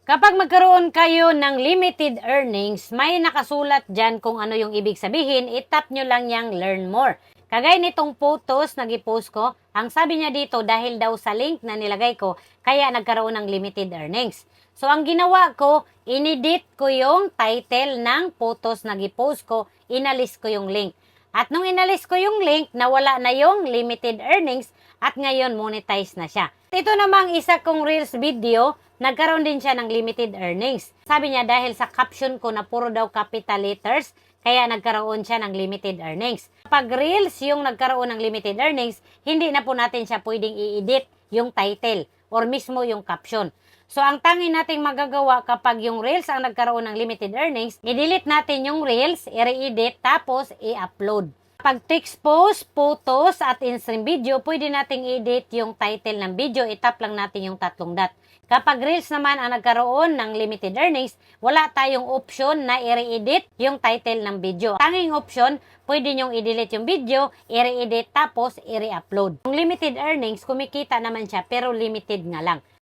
Kapag magkaroon kayo ng limited earnings, may nakasulat dyan kung ano yung ibig sabihin, itap nyo lang yung learn more. Kagaya nitong photos na gipost ko, ang sabi niya dito dahil daw sa link na nilagay ko, kaya nagkaroon ng limited earnings. So ang ginawa ko, inedit ko yung title ng photos na gipost ko, inalis ko yung link. At nung inalis ko yung link, nawala na yung limited earnings at ngayon monetize na siya. Ito namang isa kong Reels video, nagkaroon din siya ng limited earnings. Sabi niya dahil sa caption ko na puro daw capital letters, kaya nagkaroon siya ng limited earnings. Pag Reels yung nagkaroon ng limited earnings, hindi na po natin siya pwedeng i-edit yung title or mismo yung caption. So, ang tanging nating magagawa kapag yung Reels ang nagkaroon ng limited earnings, i-delete natin yung Reels, i-re-edit, tapos i-upload. Pag text post, photos, at in-stream video, pwede nating i-edit yung title ng video, itap lang natin yung tatlong dot. Kapag Reels naman ang nagkaroon ng limited earnings, wala tayong option na i-re-edit yung title ng video. Tanging option, pwede nyong i-delete yung video, i-re-edit, tapos i-re-upload. Yung limited earnings, kumikita naman siya, pero limited nga lang.